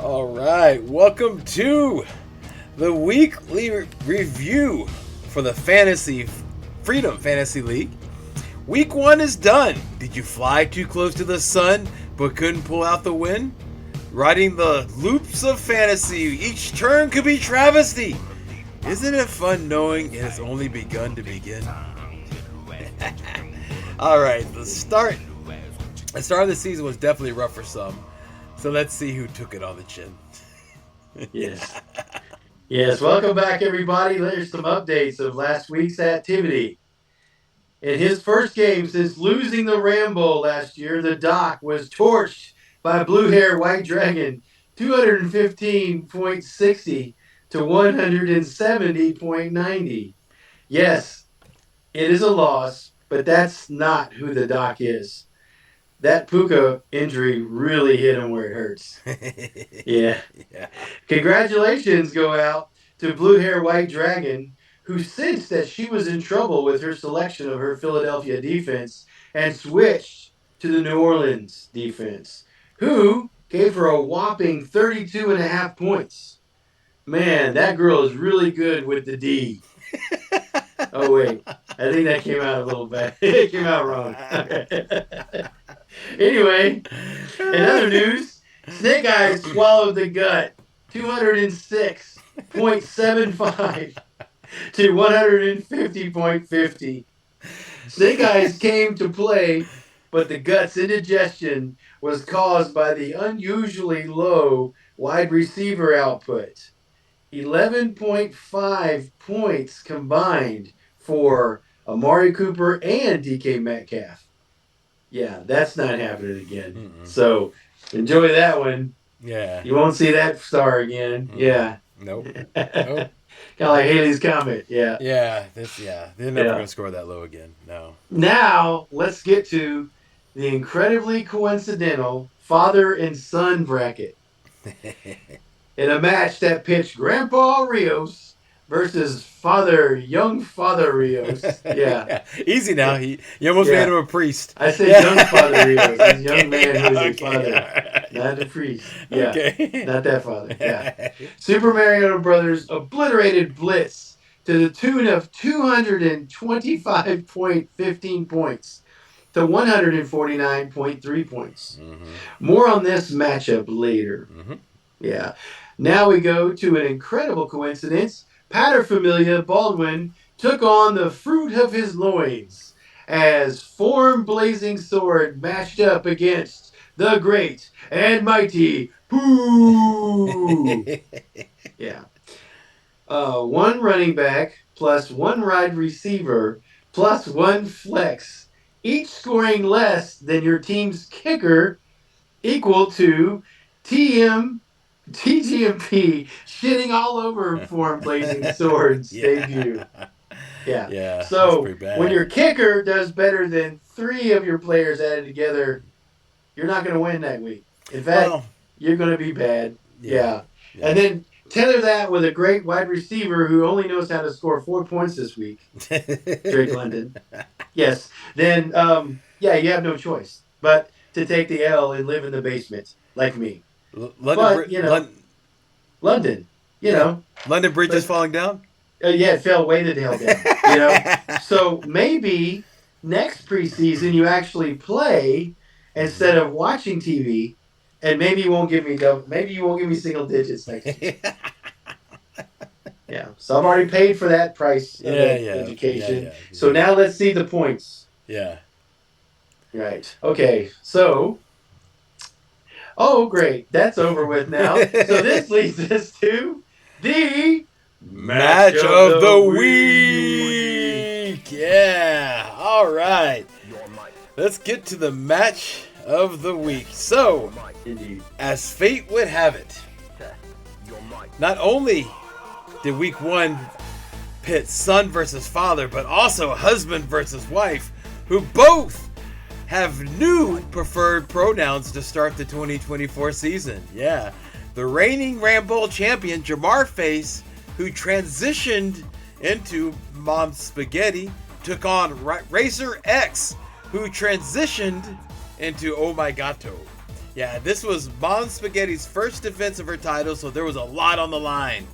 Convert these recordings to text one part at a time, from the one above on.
All right, welcome to the weekly review for the Freedom Fantasy League. Week 1 is done. Did you fly too close to the sun but couldn't pull out the win? Riding the loops of fantasy, each turn could be travesty. Isn't it fun knowing it has only begun to begin? All right, the start of the season was definitely rough for some. So let's see who took it on the chin. Yes, welcome back, everybody. There's some updates of last week's activity. In his first game since losing the Rambo last year, the Doc was torched by Blue Hair White Dragon 215.60 to 170.90. Yes, it is a loss, but that's not who the Doc is. That Puka injury really hit him where it hurts. Yeah. Congratulations go out to Blue Hair White Dragon, who sensed that she was in trouble with her selection of her Philadelphia defense and switched to the New Orleans defense, who gave her a whopping 32.5 points. Man, that girl is really good with the D. Oh, wait. I think that came out a little bad. It came out wrong. Anyway, in other news, Snake Eyes swallowed the gut 206.75 to 150.50. Snake Eyes came to play, but the gut's indigestion was caused by the unusually low wide receiver output. 11.5 points combined for Amari Cooper and DK Metcalf. Yeah, that's not happening again. Mm-mm. So enjoy that one. Yeah. You won't see that star again. Mm-mm. Yeah. Nope. Kind of like Haley's Comet. Yeah. Yeah. They're never going to score that low again. No. Now, let's get to the incredibly coincidental father and son bracket. In a match that pitched Grandpa Rios versus young Father Rios. Yeah. Easy now. You almost made him a priest. I said young Father Rios. He's a young man who's a father, not a priest. Yeah. Okay. Not that father. Yeah. Super Mario Brothers obliterated Blitz to the tune of 225.15 points to 149.3 points. Mm-hmm. More on this matchup later. Mm-hmm. Yeah. Now we go to an incredible coincidence. Paterfamilia Baldwin took on the fruit of his loins as Form Blazing Sword matched up against the great and mighty Pooh. Yeah. One running back plus one wide receiver plus one flex, each scoring less than your team's kicker, equal to TGMP shitting all over Form Blazing Swords debut. Yeah. So when your kicker does better than 3 of your players added together, you're not going to win that week. In fact, you're going to be bad. Yeah. And then tether that with a great wide receiver who only knows how to score 4 points this week, Drake London. Yes. Then, you have no choice but to take the L and live in the basement like me. London, London Bridge is falling down? It fell way the hell down, So maybe next preseason you actually play instead of watching TV, and maybe you won't give me single digits next year. Yeah. So I've already paid for that price of education. Yeah. So now let's see the points. Yeah. Right. Okay. So... Oh, great. That's over with now. So this leads us to the Match of the Week. Yeah. All right. Let's get to the Match of the Week. So, as fate would have it, not only did Week 1 pit son versus father, but also husband versus wife, who both have new preferred pronouns to start the 2024 season. Yeah. The reigning Rambo champion, Jamar Face, who transitioned into Mom Spaghetti, took on Racer X, who transitioned into Oh My Gato. Yeah, this was Mom Spaghetti's first defense of her title, so there was a lot on the line.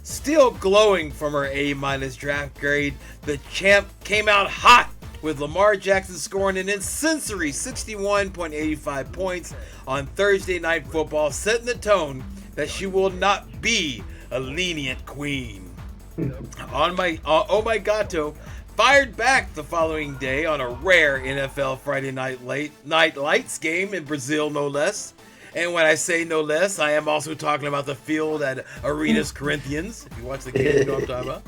Still glowing from her A- draft grade, the champ came out hot with Lamar Jackson scoring an incendiary 61.85 points on Thursday Night Football, setting the tone that she will not be a lenient queen. Oh My Gato fired back the following day on a rare NFL Friday night lights game in Brazil, no less. And when I say no less, I am also talking about the field at Arenas Corinthians. If you watch the game, you know what I'm talking about.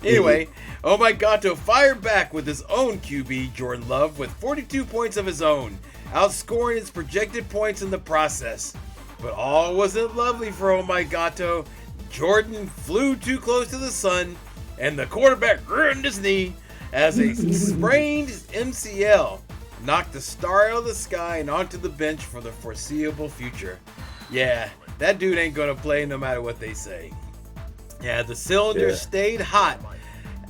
Anyway, Oh My Gato fired back with his own QB, Jordan Love, with 42 points of his own, outscoring his projected points in the process. But all wasn't lovely for Oh My Gato. Jordan flew too close to the sun, and the quarterback ruined his knee as a sprained MCL knocked the star out of the sky and onto the bench for the foreseeable future. Yeah, that dude ain't gonna play no matter what they say. Yeah, the cylinder stayed hot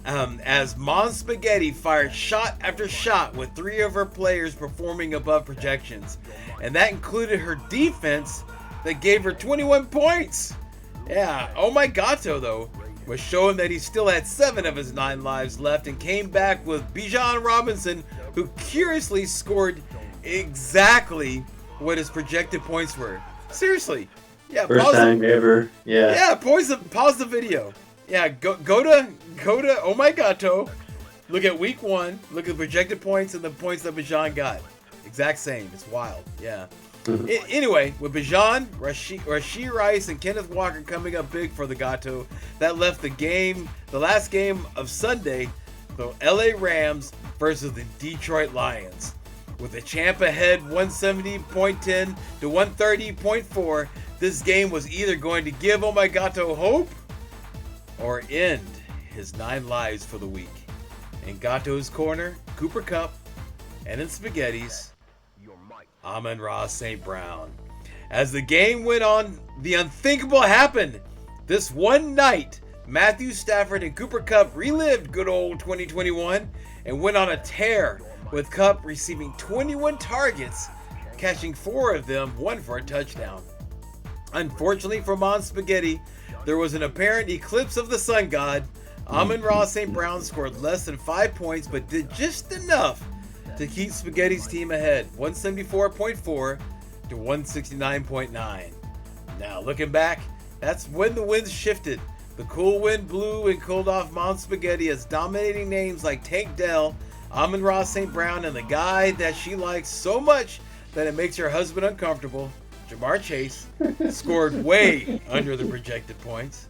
as Mom Spaghetti fired shot after shot with 3 of her players performing above projections. And that included her defense that gave her 21 points. Yeah, Oh My Gato, though, was showing that he still had 7 of his 9 lives left and came back with Bijan Robinson, who curiously scored exactly what his projected points were. Seriously. Yeah, First time ever. Yeah. Yeah, pause the video. Yeah, go to Oh My Gato, look at week 1, look at the projected points and the points that Bijan got. Exact same. It's wild. Yeah. Anyway, with Bijan, Rashee Rice, and Kenneth Walker coming up big for the Gato, that left the last game of Sunday, the LA Rams versus the Detroit Lions. With the champ ahead 170.10 to 130.4, this game was either going to give Oh My Gato hope or end his 9 lives for the week. In Gato's corner, Cooper Kupp, and in Spaghetti's, Amon-Ra St. Brown. As the game went on, the unthinkable happened. This one night, Matthew Stafford and Cooper Kupp relived good old 2021 and went on a tear, with Kupp receiving 21 targets, catching 4 of them, 1 for a touchdown. Unfortunately for Mom Spaghetti, there was an apparent eclipse of the sun god. Amon-Ra St. Brown scored less than 5 points, but did just enough to keep Spaghetti's team ahead, 174.4 to 169.9. Now, looking back, that's when the winds shifted. The cool wind blew and cooled off Mom Spaghetti as dominating names like Tank Dell, Amon-Ra St. Brown, and the guy that she likes so much that it makes her husband uncomfortable, Jamar Chase, scored way under the projected points.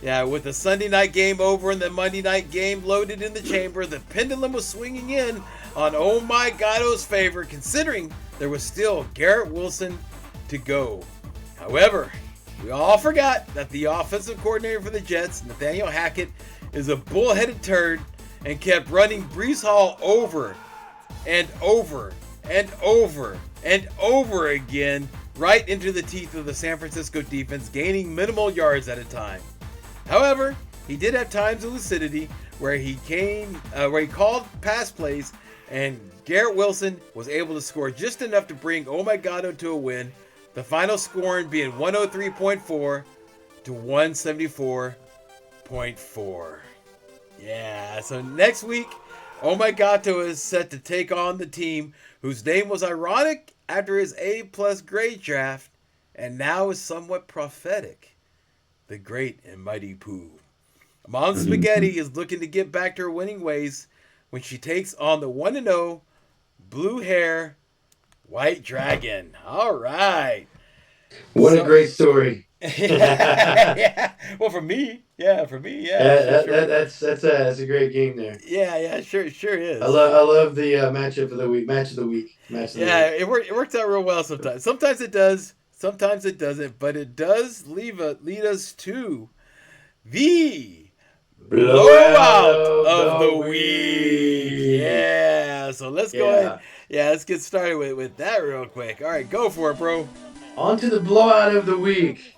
Yeah, with the Sunday night game over and the Monday night game loaded in the chamber, the pendulum was swinging in on Oh My Gato's favor, considering there was still Garrett Wilson to go. However, we all forgot that the offensive coordinator for the Jets, Nathaniel Hackett, is a bullheaded turd and kept running Breece Hall over and over and over and over again right into the teeth of the San Francisco defense, gaining minimal yards at a time. However, he did have times of lucidity where he called pass plays, and Garrett Wilson was able to score just enough to bring Oh My Gato to a win, the final scoring being 103.4 to 174.4. Yeah, so next week, Oh My Gato is set to take on the team whose name was ironic after his A-plus grade draft and now is somewhat prophetic. The great and mighty Pooh. Mom Spaghetti is looking to get back to her winning ways when she takes on the 1-0 blue hair white dragon. All right. What a great story. Yeah. Well, for me, yeah. That's a great game there. Yeah, sure is. I love the matchup of the week, match of the week. It works out real well sometimes. Sometimes it does. Sometimes it doesn't, but it does lead us to the blowout of the week. Yeah, so let's go ahead. Yeah, let's get started with that real quick. All right, go for it, bro. On to the blowout of the week.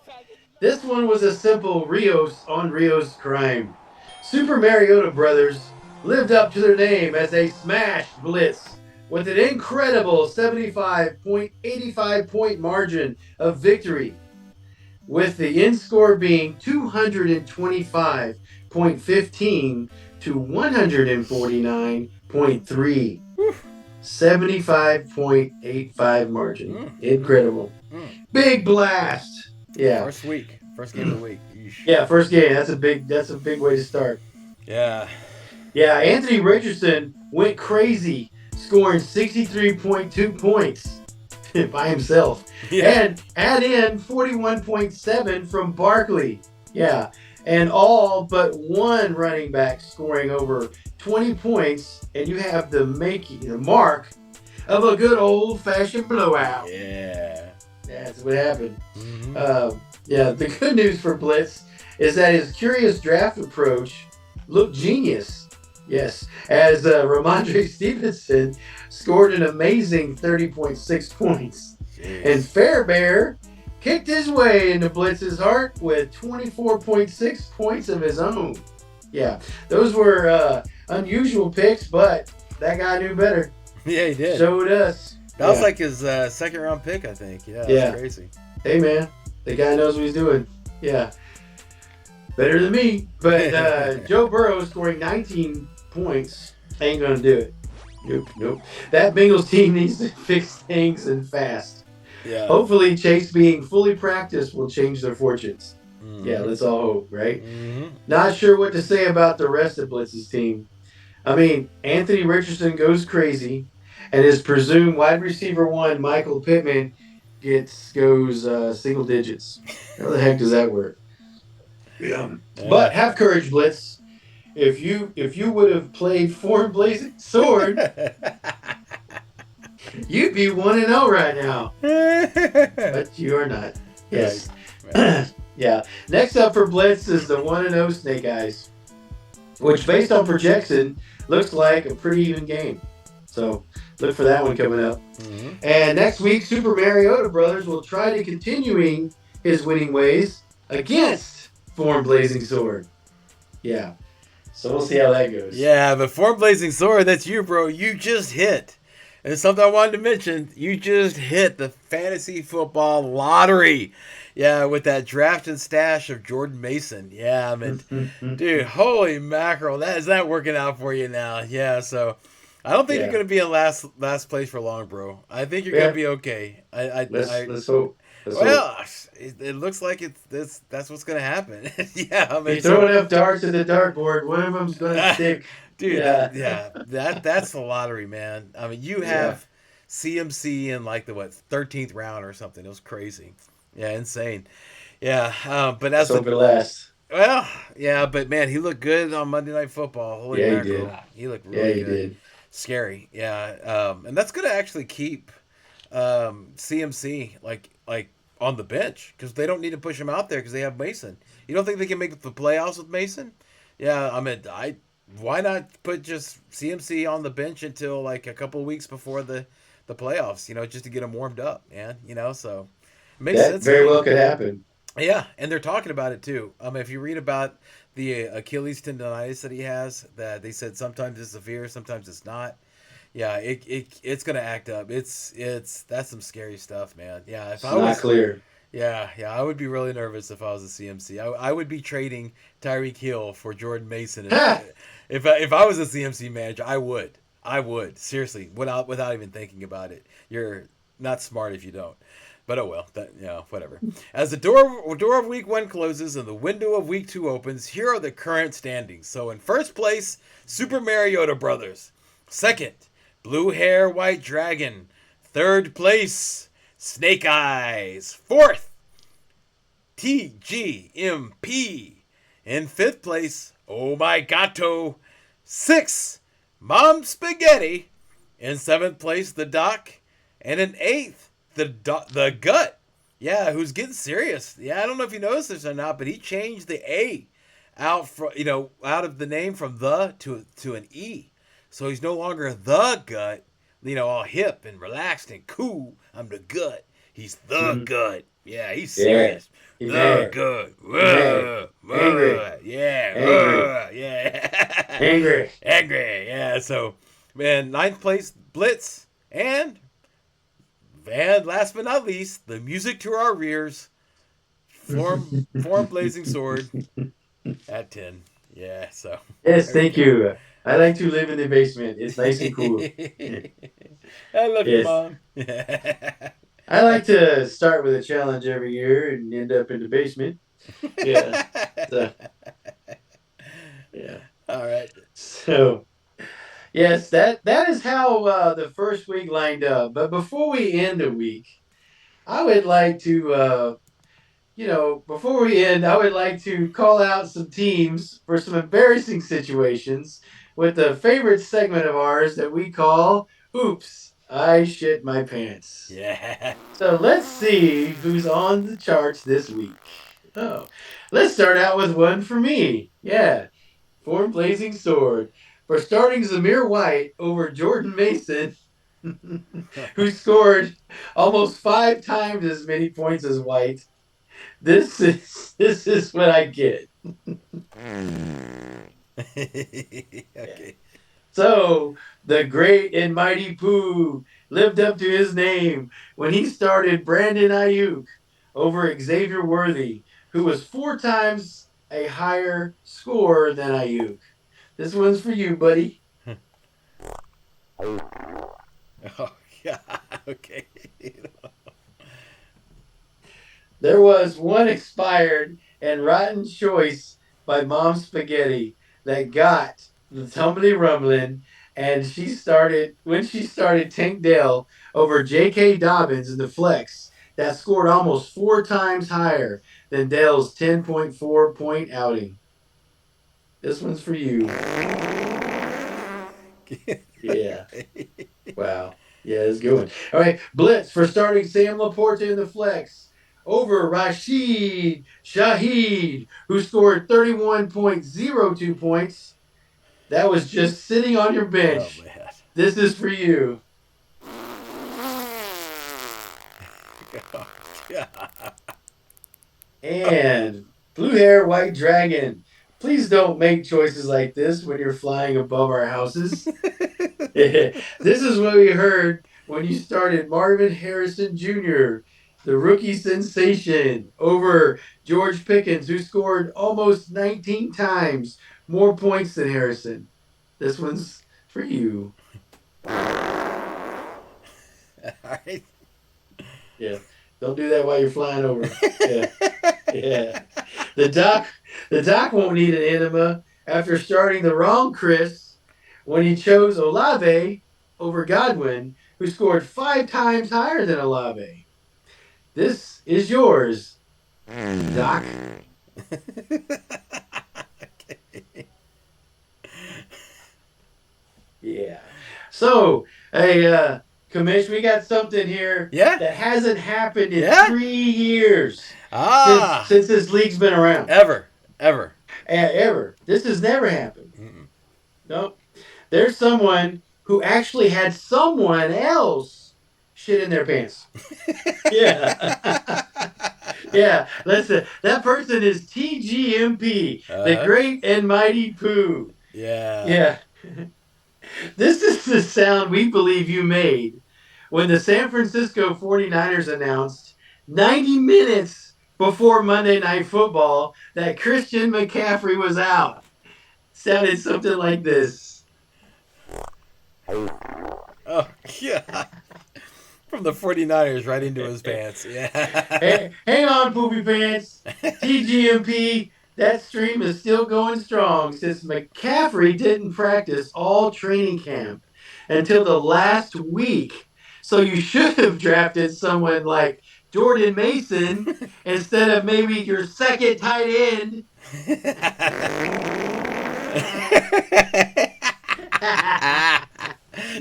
This one was a simple Rios on Rios crime. Super Mariota Brothers lived up to their name as they smashed Blitz with an incredible 75.85 point margin of victory, with the end score being 225.15 to 149.3. 75.85 margin. Incredible. Big blast. Yeah. First game of the week. Eesh. Yeah, first game. That's a big way to start. Yeah. Yeah, Anthony Richardson went crazy, scoring 63.2 points by himself. Yeah. And add in 41.7 from Barkley. Yeah. And all but one running back scoring over 20 points, and you have the mark of a good old-fashioned blowout. Yeah. That's what happened. Yeah, the good news for Blitz is that his curious draft approach looked genius. Yes, as Ramondre Stevenson scored an amazing 30.6 points. Jeez. And Fairbear kicked his way into Blitz's heart with 24.6 points of his own. Yeah, those were unusual picks, but that guy knew better. Yeah, he did. Showed us. That was like his second round pick, I think. Yeah, that's crazy. Hey, man, the guy knows what he's doing. Yeah. Better than me. But Joe Burrow scoring 19 points ain't going to do it. Nope. That Bengals team needs to fix things and fast. Yeah. Hopefully, Chase being fully practiced will change their fortunes. Yeah, let's all hope, right? Not sure what to say about the rest of Blitz's team. I mean, Anthony Richardson goes crazy, and his presumed wide receiver one, Michael Pittman, goes single digits. How the heck does that work? Yeah. But have courage, Blitz. If you would have played Form Blazing Sword, you'd be 1-0 right now. But you are not. Yes. Right. Yeah. Next up for Blitz is the 1-0 Snake Eyes, which based on projection looks like a pretty even game. So look for that one coming up. And next week, Super Mariota Brothers will try to continuing his winning ways against Form Blazing Sword. Yeah. So we'll see how that goes. Yeah, but Form Blazing Sword, that's you, bro. You just hit. And something I wanted to mention, you just hit the fantasy football lottery. Yeah, with that draft and stash of Jordan Mason. Yeah, I mean, dude, holy mackerel. Is that working out for you now? Yeah, so I don't think you're going to be in last place for long, bro. I think you're going to be okay. Let's hope. It looks like that's what's going to happen. Yeah, I mean, you throw enough darts at the dartboard, one of them's going to stick. Dude, that's the lottery, man. I mean, you have CMC in like the 13th round or something. It was crazy. Yeah, insane. Yeah, but as the last. Well, yeah, but man, he looked good on Monday Night Football. Holy mackerel. He looked really good. Did. Scary. Yeah. And that's going to actually keep CMC like on the bench because they don't need to push him out there because they have Mason. You don't think they can make the playoffs with Mason? Yeah, I mean, why not put just CMC on the bench until like a couple of weeks before the playoffs, just to get him warmed up, man, so it makes sense. That very well could happen. Yeah, and they're talking about it too. If you read about the Achilles tendonitis that he has, that they said sometimes it's severe, sometimes it's not. Yeah, it's gonna act up. That's some scary stuff, man. Yeah, if I was not clear. Yeah, I would be really nervous if I was a CMC. I would be trading Tyreek Hill for Jordan Mason. If I was a CMC manager, I would seriously without even thinking about it. You're not smart if you don't. But oh well, whatever. As the door of week 1 closes and the window of week 2 opens, here are the current standings. So in first place, Super Mariota Brothers. Second, Blue Hair White Dragon. Third place, Snake Eyes. Fourth, TGMP. In fifth place, Oh My Gato. Sixth, Mom Spaghetti. In seventh place, the Doc. And in eighth, the Gut. Yeah, who's getting serious. Yeah, I don't know if you noticed this or not, but he changed the A out of the name from the to an E. So he's no longer the Gut, all hip and relaxed and cool. I'm the Gut. He's the Gut. Yeah, he's serious. Yeah. The Gut. Angry. Yeah. Angry. Yeah. Angry. Yeah. So Man, ninth place Blitz. And last but not least, the music to our rears. Form Blazing Sword at 10. Yeah, so Yes, there we thank go. you. I like to live in the basement. It's nice and cool. I love you, Yes. Mom. I like to start with a challenge every year and end up in the basement. Yeah. So, yeah. All right. So, yes, that is how the first week lined up. But before we end the week, I would like to before we end, I would like to call out some teams for some embarrassing situations with the favorite segment of ours that we call Oops, I Shit My Pants. Yeah. So let's see who's on the charts this week. Oh, let's start out with one for me. Yeah, Form Blazing Sword. For starting Zamir White over Jordan Mason, who scored almost 5 times as many points as White. This is what I get. Yeah. Okay. So the great and mighty Pooh lived up to his name when he started Brandon Ayuk over Xavier Worthy, who was 4 times a higher score than Ayuk. This one's for you, buddy. Oh, yeah. Okay. There was one expired and rotten choice by Mom Spaghetti that got the tumbly rumbling, and she started Tank Dell over J.K. Dobbins in the flex that scored almost 4 times higher than Dell's 10.4 point outing. This one's for you. Yeah. Okay. Wow. Yeah, it's a good one. All right. Blitz for starting Sam Laporta in the flex over Rashid Shaheed, who scored 31.02 points. That was just sitting on your Oh, bench. man. This is for you. Oh, yeah. And Blue Hair White Dragon. Please don't make choices like this when you're flying above our houses. This is what we heard when you started Marvin Harrison Jr., the rookie sensation, over George Pickens, who scored almost 19 times more points than Harrison. This one's for you. All right. Yeah. Don't do that while you're flying over. Yeah. Yeah. The doc the doc won't need an enema after starting the wrong Chris when he chose Olave over Godwin, who scored 5 times higher than Olave. This is yours, Doc. Okay. Yeah. So, hey, Commish, we got something here Yeah. that hasn't happened in Yeah. 3 years since Ah. since this league's been around. Ever. Ever. Ever. This has never happened. Mm-mm. Nope. There's someone who actually had someone else shit in their pants. Yeah. Yeah. Listen, that person is TGMP, the Uh-huh. great and mighty Pooh. Yeah. Yeah. This is the sound we believe you made when the San Francisco 49ers announced 90 minutes before Monday Night Football that Christian McCaffrey was out. Sounded something like this. Oh, yeah. From the 49ers right into his pants. Yeah. Hey, hang on, Poopy Pants. TGMP, that stream is still going strong since McCaffrey didn't practice all training camp until the last week. So you should have drafted someone like Jordan Mason instead of maybe your second tight end.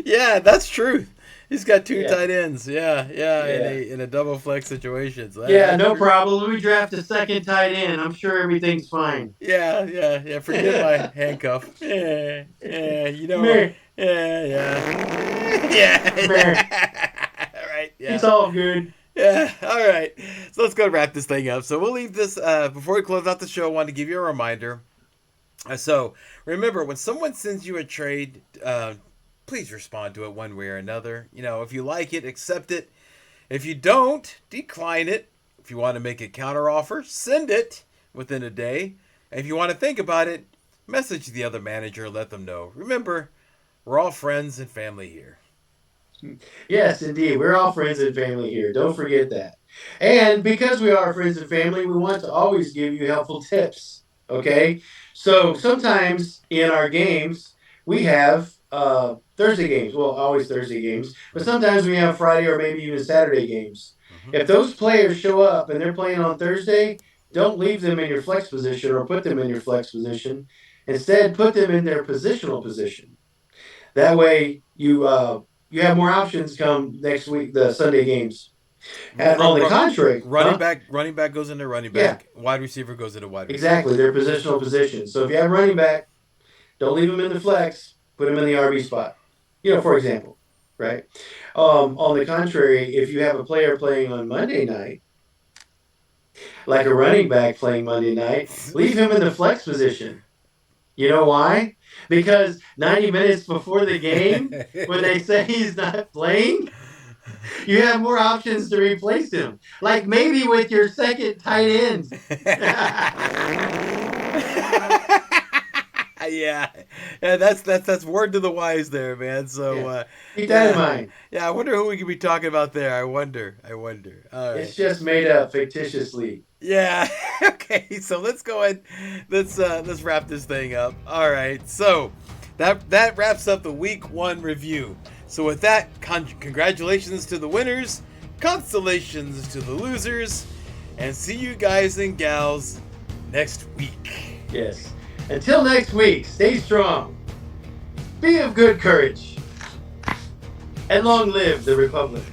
Yeah, that's true. He's got two Yeah, tight ends. Yeah, yeah, yeah. in a double flex situation. So Yeah, that's no true. problem. Let me draft a second tight end. I'm sure everything's fine. Yeah, yeah, yeah. Forget my handcuff. Yeah, yeah. Meh, Yeah, yeah, meh. yeah. All right. It's Yeah. all good. Yeah, all right. So let's go wrap this thing up. So we'll leave this before we close out the show. I want to give you a reminder. So remember, when someone sends you a trade please respond to it one way or another. If you like it, accept it. If you don't, decline it. If you want to make a counteroffer, send it within a day. And if you want to think about it, message the other manager and let them know. Remember, we're all friends and family here. Yes, indeed. We're all friends and family here. Don't forget that. And because we are friends and family, we want to always give you helpful tips. Okay? So sometimes in our games, we have Thursday games. Well, always Thursday games. But sometimes we have Friday or maybe even Saturday games. If those players show up and they're playing on Thursday, don't leave them in your flex position or put them in your flex position. Instead, put them in their positional position. That way, you have more options come next week, the Sunday games. And on the contrary, running back goes into running back. Yeah. Wide receiver goes into wide receiver. Exactly, their positional position. So if you have running back, don't leave them in the flex. Put them in the RB spot. For example, right? On the contrary, if you have a player playing on Monday night, like a running back playing Monday night, leave him in the flex position. You know why? Because 90 minutes before the game, when they say he's not playing, you have more options to replace him. Like maybe with your second tight end. Yeah, that's word to the wise there, man. So keep that in mind. Yeah, I wonder who we could be talking about there. I wonder. All right. It's just made up fictitiously. Yeah. Okay. So let's go ahead. Let's wrap this thing up. All right. So that wraps up the week 1 review. So with that, congratulations to the winners, constellations to the losers, and see you guys and gals next week. Yes. Until next week, stay strong, be of good courage, and long live the Republic.